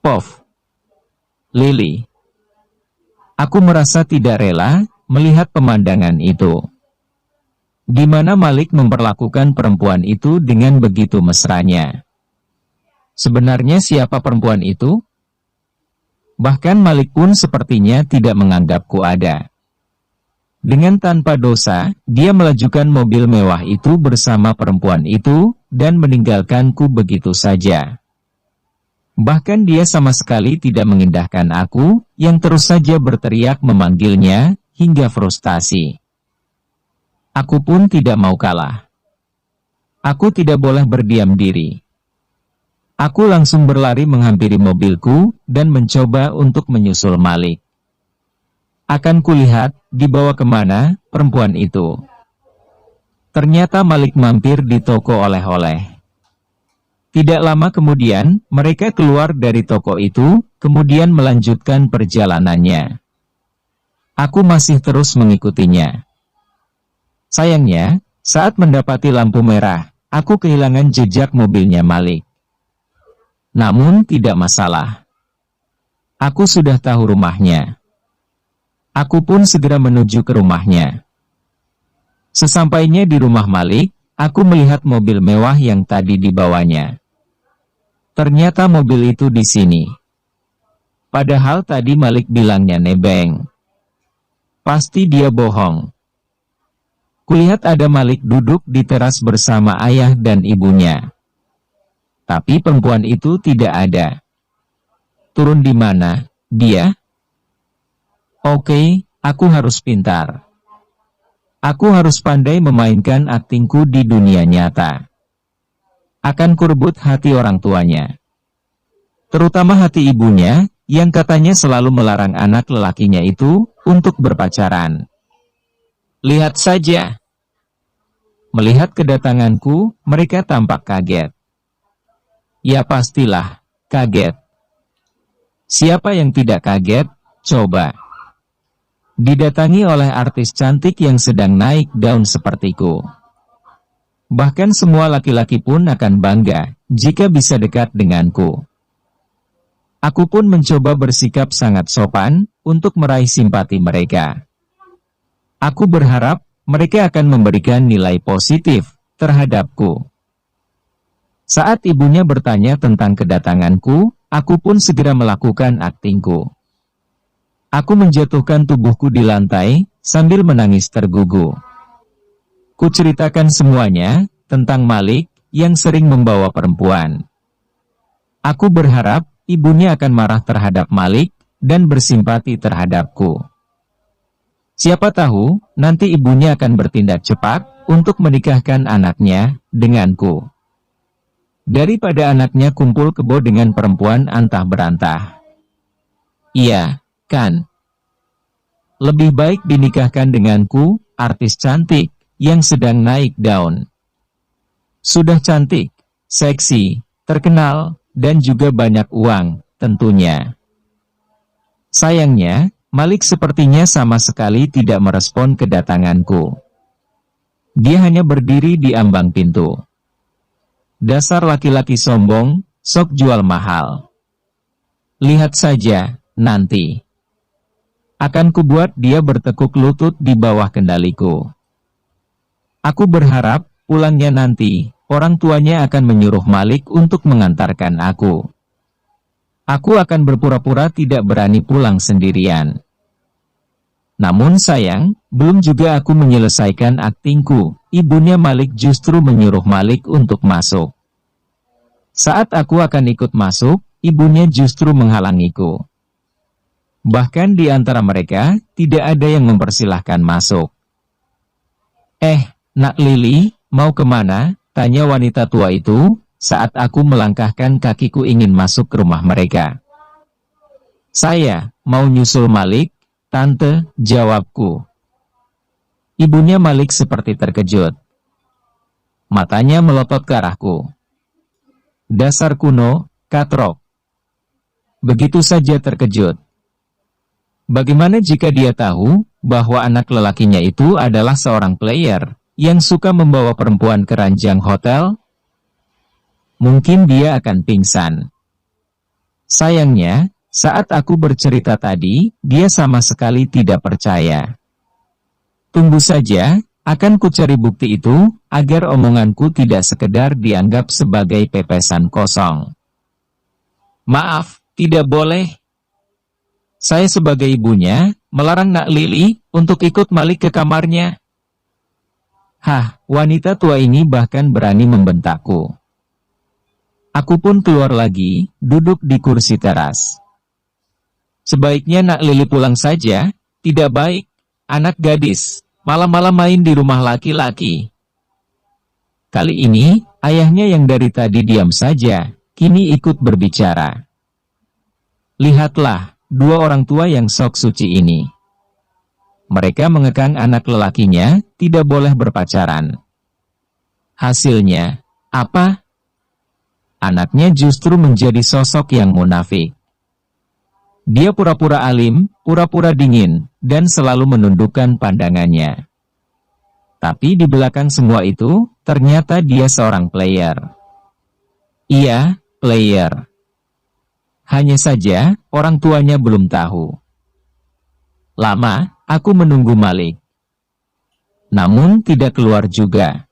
Pof. Lily. Aku merasa tidak rela melihat pemandangan itu. Di mana Malik memperlakukan perempuan itu dengan begitu mesranya. Sebenarnya siapa perempuan itu? Bahkan Malik pun sepertinya tidak menganggapku ada. Dengan tanpa dosa, dia melajukan mobil mewah itu bersama perempuan itu, dan meninggalkanku begitu saja. Bahkan dia sama sekali tidak mengindahkan aku, yang terus saja berteriak memanggilnya, hingga frustasi. Aku pun tidak mau kalah. Aku tidak boleh berdiam diri. Aku langsung berlari menghampiri mobilku, dan mencoba untuk menyusul Malik. Akan kulihat, dibawa kemana, perempuan itu. Ternyata Malik mampir di toko oleh-oleh. Tidak lama kemudian, mereka keluar dari toko itu, kemudian melanjutkan perjalanannya. Aku masih terus mengikutinya. Sayangnya, saat mendapati lampu merah, aku kehilangan jejak mobilnya Malik. Namun tidak masalah. Aku sudah tahu rumahnya. Aku pun segera menuju ke rumahnya. Sesampainya di rumah Malik, aku melihat mobil mewah yang tadi dibawanya. Ternyata mobil itu di sini. Padahal tadi Malik bilangnya nebeng. Pasti dia bohong. Kulihat ada Malik duduk di teras bersama ayah dan ibunya. Tapi perempuan itu tidak ada. Turun di mana, dia? Oke, aku harus pintar. Aku harus pandai memainkan aktingku di dunia nyata. Akan kurebut hati orang tuanya. Terutama hati ibunya, yang katanya selalu melarang anak lelakinya itu untuk berpacaran. Lihat saja. Melihat kedatanganku, mereka tampak kaget. Ya pastilah, kaget. Siapa yang tidak kaget? Coba. Didatangi oleh artis cantik yang sedang naik daun sepertiku. Bahkan semua laki-laki pun akan bangga, jika bisa dekat denganku. Aku pun mencoba bersikap sangat sopan, untuk meraih simpati mereka. Aku berharap, mereka akan memberikan nilai positif, terhadapku. Saat ibunya bertanya tentang kedatanganku, aku pun segera melakukan aktingku. Aku menjatuhkan tubuhku di lantai, sambil menangis tergugu. Kuceritakan semuanya, tentang Malik, yang sering membawa perempuan. Aku berharap, ibunya akan marah terhadap Malik, dan bersimpati terhadapku. Siapa tahu, nanti ibunya akan bertindak cepat, untuk menikahkan anaknya, denganku. Daripada anaknya kumpul kebo dengan perempuan antah berantah. Iya. Kan? Lebih baik dinikahkan denganku, artis cantik, yang sedang naik daun. Sudah cantik, seksi, terkenal, dan juga banyak uang, tentunya. Sayangnya, Malik sepertinya sama sekali tidak merespon kedatanganku. Dia hanya berdiri di ambang pintu. Dasar laki-laki sombong, sok jual mahal. Lihat saja, nanti. Akan kubuat dia bertekuk lutut di bawah kendaliku. Aku berharap, pulangnya nanti, orang tuanya akan menyuruh Malik untuk mengantarkan aku. Aku akan berpura-pura tidak berani pulang sendirian. Namun sayang, belum juga aku menyelesaikan aktingku, ibunya Malik justru menyuruh Malik untuk masuk. Saat aku akan ikut masuk, ibunya justru menghalangiku. Bahkan di antara mereka, tidak ada yang mempersilahkan masuk. Nak Lily, mau kemana? Tanya wanita tua itu, saat aku melangkahkan kakiku ingin masuk ke rumah mereka. Saya, mau nyusul Malik, Tante, jawabku. Ibunya Malik seperti terkejut. Matanya melotot ke arahku. Dasar kuno, katrok. Begitu saja terkejut. Bagaimana jika dia tahu, bahwa anak lelakinya itu adalah seorang player, yang suka membawa perempuan ke ranjang hotel? Mungkin dia akan pingsan. Sayangnya, saat aku bercerita tadi, dia sama sekali tidak percaya. Tunggu saja, akan kucari bukti itu, agar omonganku tidak sekedar dianggap sebagai pepesan kosong. Maaf, tidak boleh. Saya sebagai ibunya, melarang Nak Lili untuk ikut Malik ke kamarnya. Hah, wanita tua ini bahkan berani membentakku. Aku pun keluar lagi, duduk di kursi teras. Sebaiknya Nak Lili pulang saja, tidak baik, anak gadis, malam-malam main di rumah laki-laki. Kali ini, ayahnya yang dari tadi diam saja, kini ikut berbicara. Lihatlah, dua orang tua yang sok suci ini. Mereka mengekang anak lelakinya, tidak boleh berpacaran. Hasilnya, apa? Anaknya justru menjadi sosok yang munafik. Dia pura-pura alim, pura-pura dingin, dan selalu menundukkan pandangannya. Tapi di belakang semua itu, ternyata dia seorang player. Iya, player. Hanya saja, orang tuanya belum tahu. Lama, aku menunggu Malik. Namun tidak keluar juga.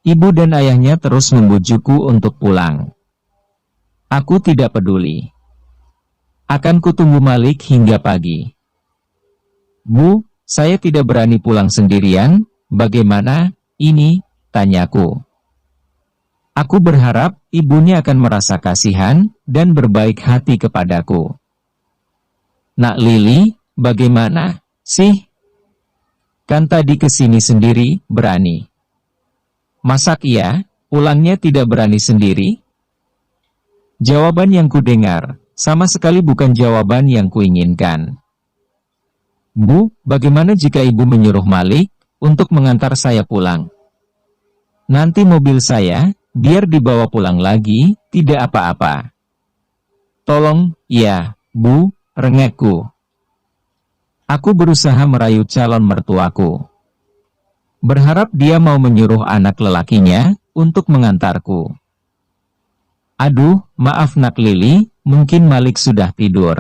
Ibu dan ayahnya terus membujukku untuk pulang. Aku tidak peduli. Akan kutunggu Malik hingga pagi. Bu, saya tidak berani pulang sendirian, bagaimana, ini, tanyaku. Aku berharap ibunya akan merasa kasihan dan berbaik hati kepadaku. Nak Lili, bagaimana sih? Kan tadi kesini sendiri, berani. Masak iya, pulangnya tidak berani sendiri? Jawaban yang kudengar, sama sekali bukan jawaban yang kuinginkan. Bu, bagaimana jika ibu menyuruh Malik untuk mengantar saya pulang? Nanti mobil saya, biar dibawa pulang lagi, tidak apa-apa. Tolong, ya, Bu, rengekku. Aku berusaha merayu calon mertuaku. Berharap dia mau menyuruh anak lelakinya untuk mengantarku. Aduh, maaf Nak Lili, mungkin Malik sudah tidur.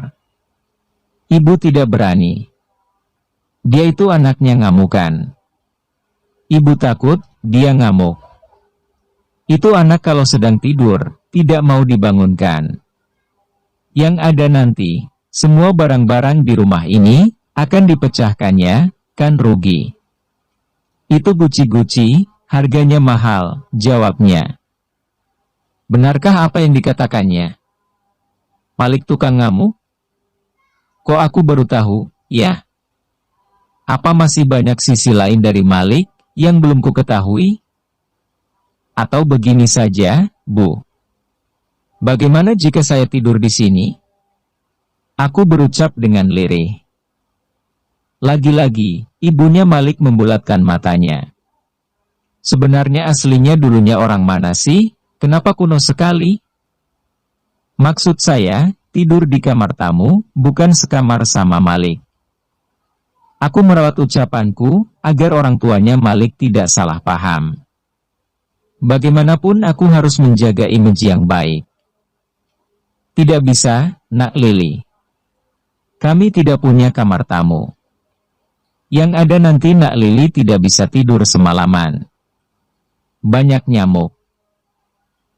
Ibu tidak berani. Dia itu anaknya ngamukan. Ibu takut, dia ngamuk. Itu anak kalau sedang tidur, tidak mau dibangunkan. Yang ada nanti, semua barang-barang di rumah ini, akan dipecahkannya, kan rugi. Itu guci-guci, harganya mahal, jawabnya. Benarkah apa yang dikatakannya? Malik tukang ngamuk? Kok aku baru tahu, ya? Apa masih banyak sisi lain dari Malik, yang belum ku ketahui? Atau begini saja, Bu. Bagaimana jika saya tidur di sini? Aku berucap dengan lirih. Lagi-lagi, ibunya Malik membulatkan matanya. Sebenarnya aslinya dulunya orang mana sih? Kenapa kuno sekali? Maksud saya, tidur di kamar tamu, bukan sekamar sama Malik. Aku merawat ucapanku, agar orang tuanya Malik tidak salah paham. Bagaimanapun aku harus menjaga image yang baik. Tidak bisa, Nak Lili. Kami tidak punya kamar tamu. Yang ada nanti Nak Lili tidak bisa tidur semalaman. Banyak nyamuk.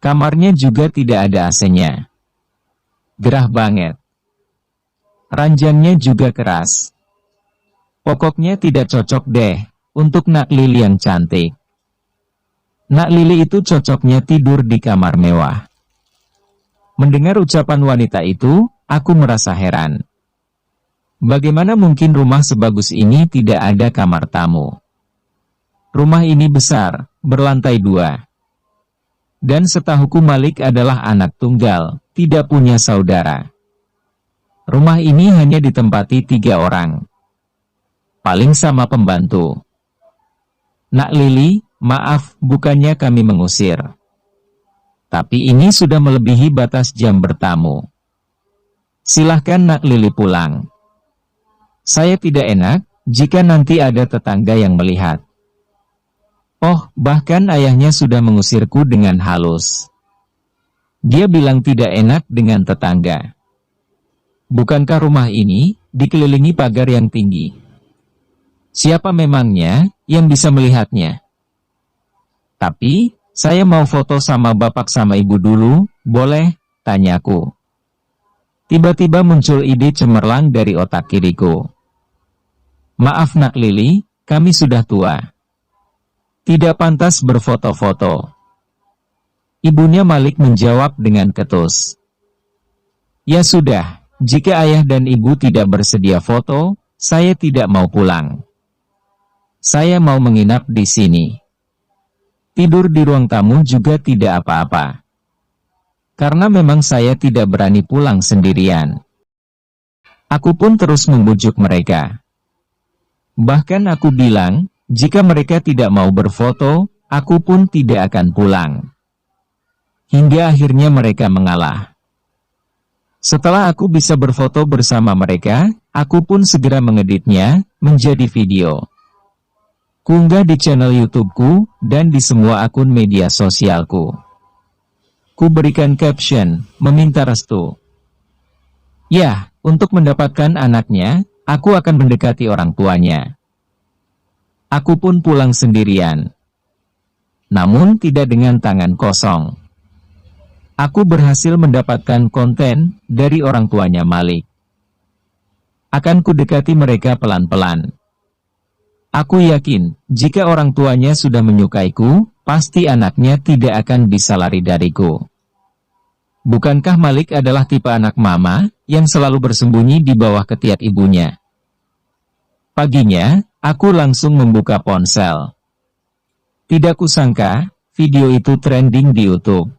Kamarnya juga tidak ada AC-nya. Gerah banget. Ranjangnya juga keras. Pokoknya tidak cocok deh, untuk Nak Lili yang cantik. Nak Lili itu cocoknya tidur di kamar mewah. Mendengar ucapan wanita itu, aku merasa heran. Bagaimana mungkin rumah sebagus ini tidak ada kamar tamu? Rumah ini besar, berlantai 2. Dan setahuku Malik adalah anak tunggal, tidak punya saudara. Rumah ini hanya ditempati 3 orang. Paling sama pembantu. Nak Lili, maaf, bukannya kami mengusir. Tapi ini sudah melebihi batas jam bertamu. Silahkan Nak Lili pulang. Saya tidak enak, jika nanti ada tetangga yang melihat. Oh, bahkan ayahnya sudah mengusirku dengan halus. Dia bilang tidak enak dengan tetangga. Bukankah rumah ini dikelilingi pagar yang tinggi? Siapa memangnya yang bisa melihatnya? Tapi, saya mau foto sama bapak sama ibu dulu, boleh? Tanyaku. Tiba-tiba muncul ide cemerlang dari otak kiriku. Maaf nak Lili, kami sudah tua. Tidak pantas berfoto-foto. Ibunya Malik menjawab dengan ketus. Ya sudah, jika ayah dan ibu tidak bersedia foto, saya tidak mau pulang. Saya mau menginap di sini. Tidur di ruang tamu juga tidak apa-apa. Karena memang saya tidak berani pulang sendirian. Aku pun terus membujuk mereka. Bahkan aku bilang, jika mereka tidak mau berfoto, aku pun tidak akan pulang. Hingga akhirnya mereka mengalah. Setelah aku bisa berfoto bersama mereka, aku pun segera mengeditnya menjadi video. Kuunggah di channel YouTube-ku dan di semua akun media sosialku. Ku berikan caption, meminta restu. Ya, untuk mendapatkan anaknya, aku akan mendekati orang tuanya. Aku pun pulang sendirian. Namun tidak dengan tangan kosong. Aku berhasil mendapatkan konten dari orang tuanya Malik. Akan kudekati mereka pelan-pelan. Aku yakin, jika orang tuanya sudah menyukaiku, pasti anaknya tidak akan bisa lari dariku. Bukankah Malik adalah tipe anak mama, yang selalu bersembunyi di bawah ketiak ibunya? Paginya, aku langsung membuka ponsel. Tidak kusangka, video itu trending di YouTube.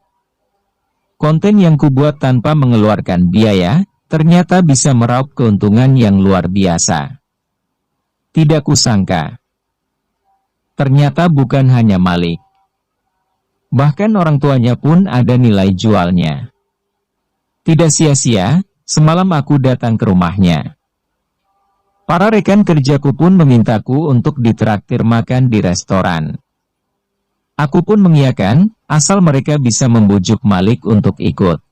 Konten yang kubuat tanpa mengeluarkan biaya, ternyata bisa meraup keuntungan yang luar biasa. Tidak kusangka. Ternyata bukan hanya Malik. Bahkan orang tuanya pun ada nilai jualnya. Tidak sia-sia, semalam aku datang ke rumahnya. Para rekan kerjaku pun memintaku untuk ditraktir makan di restoran. Aku pun mengiyakan, asal mereka bisa membujuk Malik untuk ikut.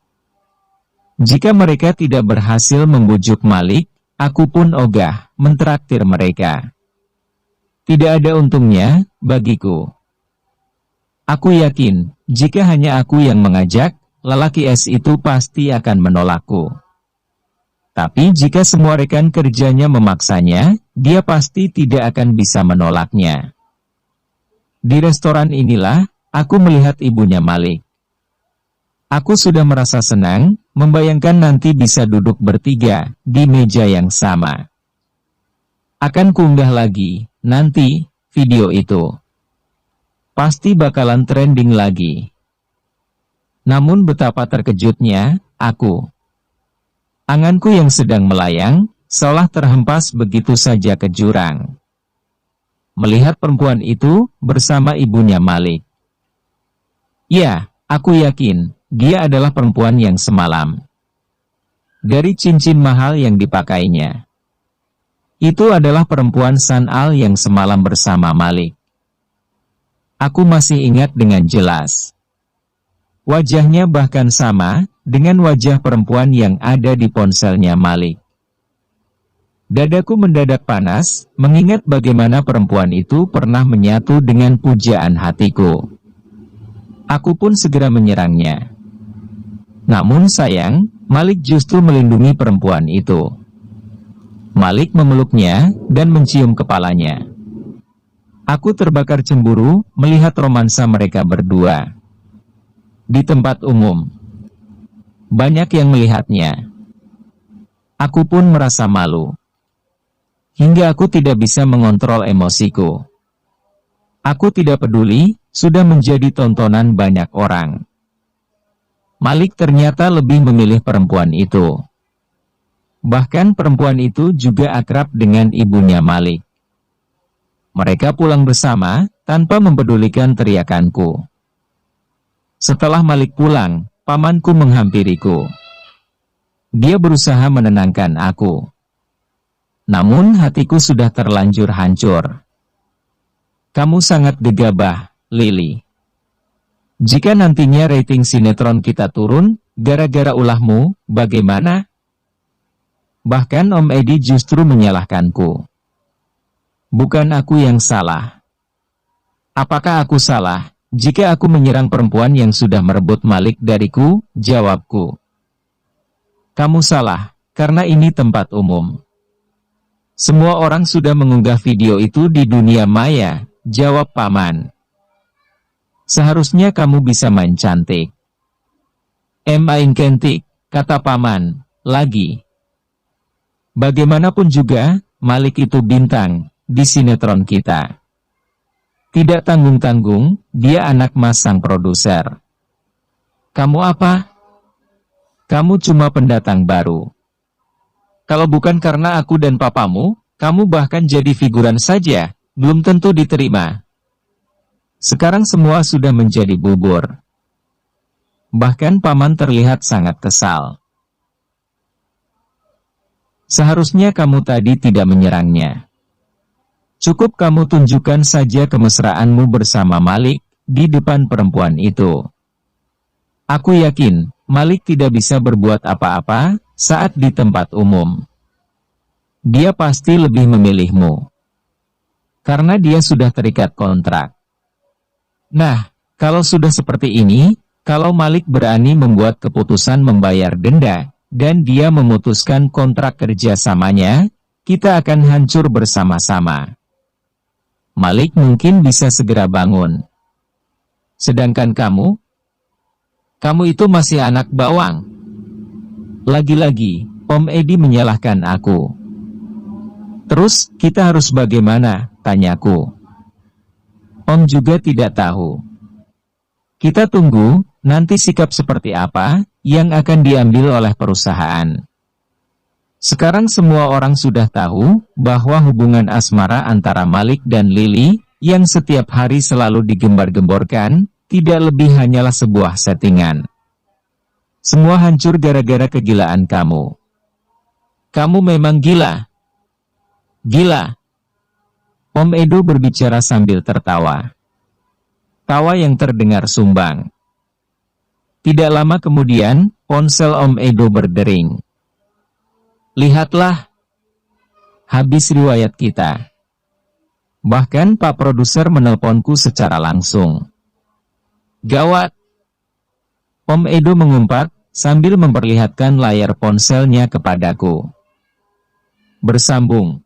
Jika mereka tidak berhasil membujuk Malik, aku pun ogah mentraktir mereka. Tidak ada untungnya bagiku. Aku yakin, jika hanya aku yang mengajak, lelaki es itu pasti akan menolakku. Tapi jika semua rekan kerjanya memaksanya, dia pasti tidak akan bisa menolaknya. Di restoran inilah, aku melihat ibunya Malik. Aku sudah merasa senang, membayangkan nanti bisa duduk bertiga, di meja yang sama. Akan kuunggah lagi, nanti, video itu. Pasti bakalan trending lagi. Namun betapa terkejutnya, aku. Anganku yang sedang melayang, seolah terhempas begitu saja ke jurang. Melihat perempuan itu bersama ibunya Malik. Ya, aku yakin, dia adalah perempuan yang semalam. Dari cincin mahal yang dipakainya. Itu adalah perempuan San'al yang semalam bersama Malik. Aku masih ingat dengan jelas. Wajahnya bahkan sama dengan wajah perempuan yang ada di ponselnya Malik. Dadaku mendadak panas, mengingat bagaimana perempuan itu pernah menyatu dengan pujaan hatiku. Aku pun segera menyerangnya. Namun sayang, Malik justru melindungi perempuan itu. Malik memeluknya dan mencium kepalanya. Aku terbakar cemburu melihat romansa mereka berdua. Di tempat umum. Banyak yang melihatnya. Aku pun merasa malu. Hingga aku tidak bisa mengontrol emosiku. Aku tidak peduli, sudah menjadi tontonan banyak orang. Malik ternyata lebih memilih perempuan itu. Bahkan perempuan itu juga akrab dengan ibunya Malik. Mereka pulang bersama, tanpa mempedulikan teriakanku. Setelah Malik pulang, pamanku menghampiriku. Dia berusaha menenangkan aku. Namun hatiku sudah terlanjur hancur. Kamu sangat gegabah, Lili. Jika nantinya rating sinetron kita turun, gara-gara ulahmu, bagaimana? Bahkan Om Edi justru menyalahkanku. Bukan aku yang salah. Apakah aku salah, jika aku menyerang perempuan yang sudah merebut Malik dariku? Jawabku. Kamu salah, karena ini tempat umum. Semua orang sudah mengunggah video itu di dunia maya, jawab Paman. Seharusnya kamu bisa main cantik. Main cantik, kata Paman, lagi. Bagaimanapun juga, Malik itu bintang di sinetron kita. Tidak tanggung-tanggung, dia anak mas sang produser. Kamu apa? Kamu cuma pendatang baru. Kalau bukan karena aku dan papamu, kamu bahkan jadi figuran saja, belum tentu diterima. Sekarang semua sudah menjadi bubur. Bahkan Paman terlihat sangat kesal. Seharusnya kamu tadi tidak menyerangnya. Cukup kamu tunjukkan saja kemesraanmu bersama Malik di depan perempuan itu. Aku yakin, Malik tidak bisa berbuat apa-apa saat di tempat umum. Dia pasti lebih memilihmu. Karena dia sudah terikat kontrak. Nah, kalau sudah seperti ini, kalau Malik berani membuat keputusan membayar denda, dan dia memutuskan kontrak kerjasamanya, kita akan hancur bersama-sama. Malik mungkin bisa segera bangun. Sedangkan kamu itu masih anak bawang. Lagi-lagi, Om Edi menyalahkan aku. Terus, kita harus bagaimana? Tanyaku. Om juga tidak tahu. Kita tunggu, nanti sikap seperti apa yang akan diambil oleh perusahaan. Sekarang semua orang sudah tahu bahwa hubungan asmara antara Malik dan Lily, yang setiap hari selalu digembar-gemborkan, tidak lebih hanyalah sebuah settingan. Semua hancur gara-gara kegilaan kamu. Kamu memang gila. Gila. Om Edo berbicara sambil tertawa. Tawa yang terdengar sumbang. Tidak lama kemudian, ponsel Om Edo berdering. Lihatlah. Habis riwayat kita. Bahkan Pak Produser menelponku secara langsung. Gawat. Om Edo mengumpat, sambil memperlihatkan layar ponselnya kepadaku. Bersambung.